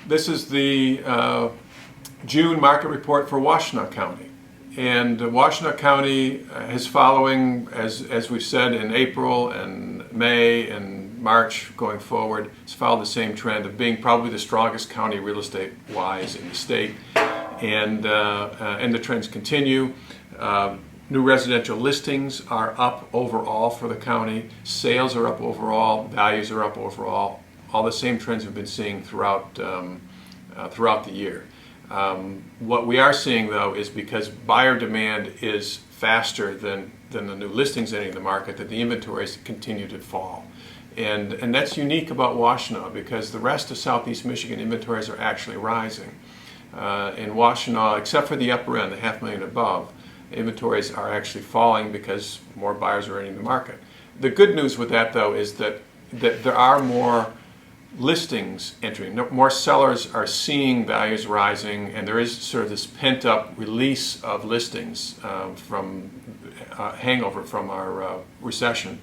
This is the June market report for Washtenaw County. And Washtenaw County is following, as we've said, in April and May and March going forward, it's followed the same trend of being probably the strongest county real estate-wise in the state. And the trends continue. New residential listings are up overall for the county. Sales are up overall. Values are up overall. All the same trends we've been seeing throughout the year. What we are seeing, though, is because buyer demand is faster than the new listings entering the market, that the inventories continue to fall. And that's unique about Washtenaw, because the rest of Southeast Michigan inventories are actually rising. In Washtenaw, except for the upper end, the $500,000 above, inventories are actually falling because more buyers are entering the market. The good news with that, though, is that there are more listings entering. More sellers are seeing values rising, and there is sort of this pent-up release of listings from hangover from our recession.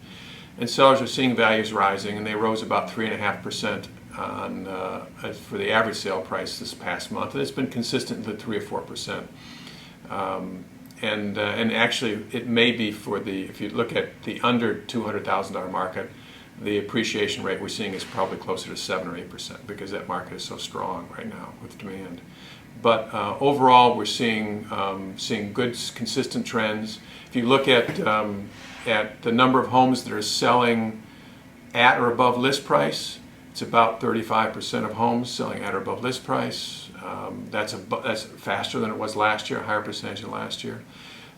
And sellers are seeing values rising, and they rose about 3.5% for the average sale price this past month, and it's been consistent at 3 or 4%. And actually, it may be for if you look at the under $200,000 market, the appreciation rate we're seeing is probably closer to 7 or 8%, because that market is so strong right now with demand. But overall, we're seeing good, consistent trends. If you look at the number of homes that are selling at or above list price, it's about 35% of homes selling at or above list price. That's faster than it was last year, a higher percentage than last year.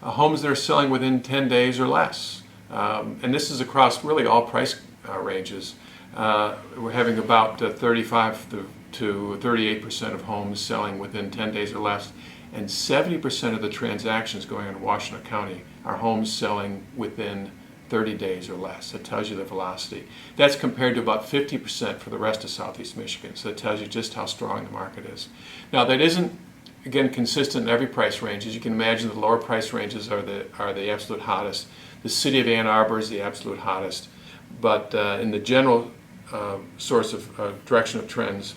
Homes that are selling within 10 days or less. And this is across really all price ranges. We're having about 35 to 38% of homes selling within 10 days or less, and 70% of the transactions going on in Washtenaw County are homes selling within 30 days or less. That tells you the velocity. That's compared to about 50% for the rest of Southeast Michigan, so that tells you just how strong the market is. Now, that isn't, again, consistent in every price range. As you can imagine, the lower price ranges are the absolute hottest. The city of Ann Arbor is the absolute hottest. But in the general source of direction of trends,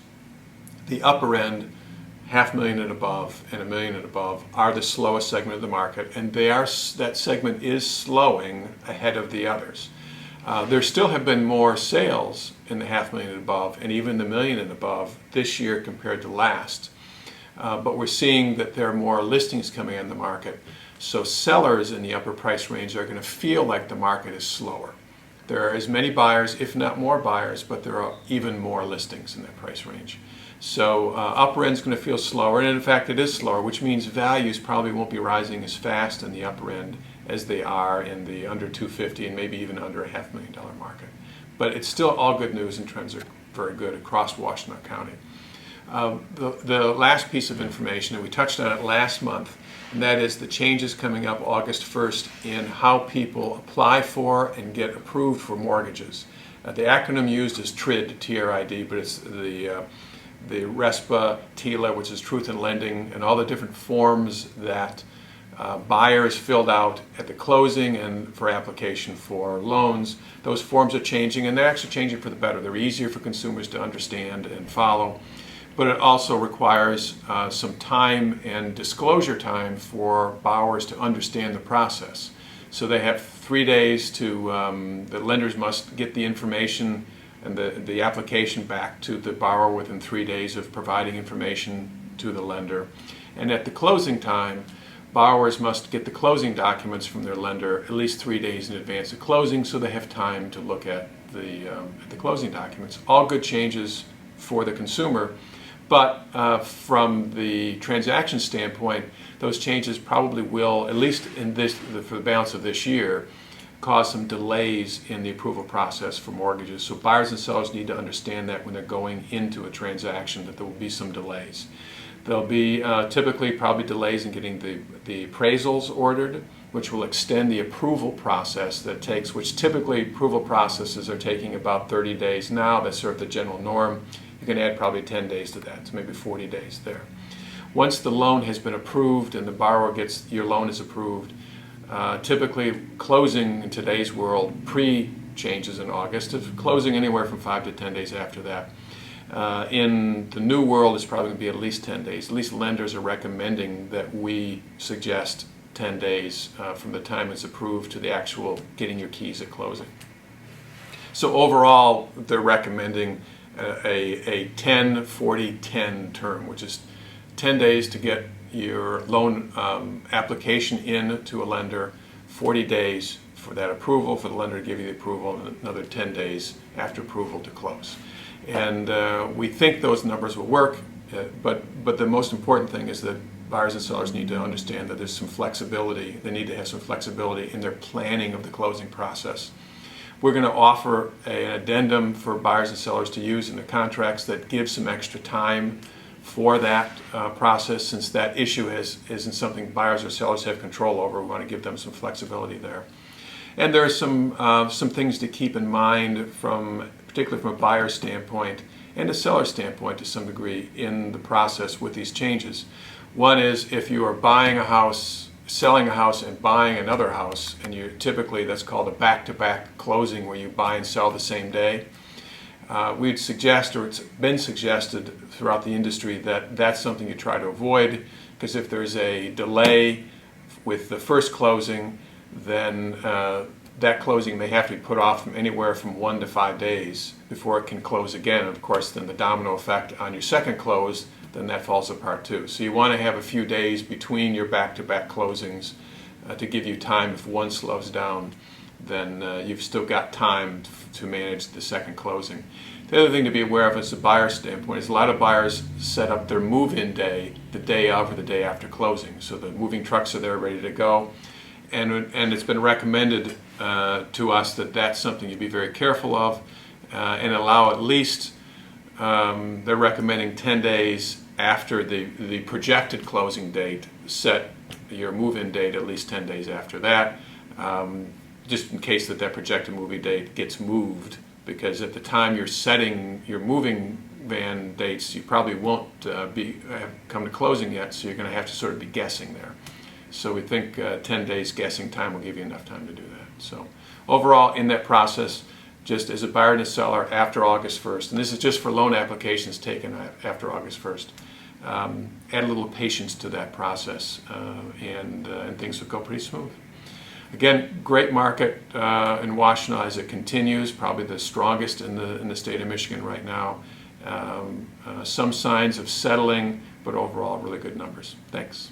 the upper end, $500,000 and above and $1 million and above, are the slowest segment of the market, and that segment is slowing ahead of the others. There still have been more sales in the $500,000 and above, and even the $1 million and above this year compared to last. But we're seeing that there are more listings coming on the market, so sellers in the upper price range are going to feel like the market is slower. There are as many buyers, if not more buyers, but there are even more listings in that price range. So upper end is going to feel slower, and in fact it is slower, which means values probably won't be rising as fast in the upper end as they are in the under $250,000 and maybe even under a $500,000 market. But it's still all good news, and trends are very good across Washtenaw County. The last piece of information, and we touched on it last month, and that is the changes coming up August 1st in how people apply for and get approved for mortgages. The acronym used is TRID, T-R-I-D, but it's the RESPA, TILA, which is Truth in Lending, and all the different forms that buyers filled out at the closing and for application for loans. Those forms are changing, and they're actually changing for the better. They're easier for consumers to understand and follow. But it also requires some time and disclosure time for borrowers to understand the process. So they have 3 days to, the lenders must get the information and the application back to the borrower within 3 days of providing information to the lender. And at the closing time, borrowers must get the closing documents from their lender at least 3 days in advance of closing, so they have time to look at the closing documents. All good changes for the consumer. But from the transaction standpoint, those changes probably will, at least for the balance of this year, cause some delays in the approval process for mortgages. So buyers and sellers need to understand that when they're going into a transaction, that there will be some delays. There'll be typically probably delays in getting the appraisals ordered, which will extend the approval process which typically approval processes are taking about 30 days now. That's sort of the general norm. You can add probably 10 days to that, so maybe 40 days there. Once the loan has been approved and the borrower your loan is approved, typically closing in today's world pre-changes in August, closing anywhere from 5 to 10 days after that. In the new world, it's probably going to be at least 10 days. At least lenders are recommending that we suggest 10 days from the time it's approved to the actual getting your keys at closing. So overall, they're recommending a 10-40-10 term, which is 10 days to get your loan application in to a lender, 40 days for that approval, for the lender to give you the approval, and another 10 days after approval to close. And we think those numbers will work, but the most important thing is that buyers and sellers need to understand that there's some flexibility. They need to have some flexibility in their planning of the closing process. We're going to offer an addendum for buyers and sellers to use in the contracts that gives some extra time for that process, since that issue isn't something buyers or sellers have control over. We want to give them some flexibility there. And there are some things to keep in mind, particularly from a buyer standpoint and a seller standpoint to some degree in the process with these changes. One is, if you are buying a house, selling a house and buying another house, and typically that's called a back-to-back closing where you buy and sell the same day. We'd suggest, or it's been suggested throughout the industry, that that's something you try to avoid, because if there's a delay with the first closing, then that closing may have to be put off from anywhere from 1 to 5 days before it can close again. Of course, then the domino effect on your second close, then that falls apart too. So you want to have a few days between your back-to-back closings to give you time. If one slows down, then you've still got time to manage the second closing. The other thing to be aware of as a buyer standpoint is a lot of buyers set up their move-in day the day of or the day after closing. So the moving trucks are there ready to go. And it's been recommended to us that that's something you be very careful of and allow at least, they're recommending 10 days after the projected closing date. Set your move-in date at least 10 days after that, just in case that projected moving date gets moved, because at the time you're setting your moving van dates, you probably won't have come to closing yet, so you're going to have to sort of be guessing there. So we think 10 days guessing time will give you enough time to do that. So overall, in that process, just as a buyer and a seller after August 1st, and this is just for loan applications taken after August 1st, add a little patience to that process, and things will go pretty smooth. Again, great market in Washtenaw as it continues, probably the strongest in the state of Michigan right now. Some signs of settling, but overall really good numbers. Thanks.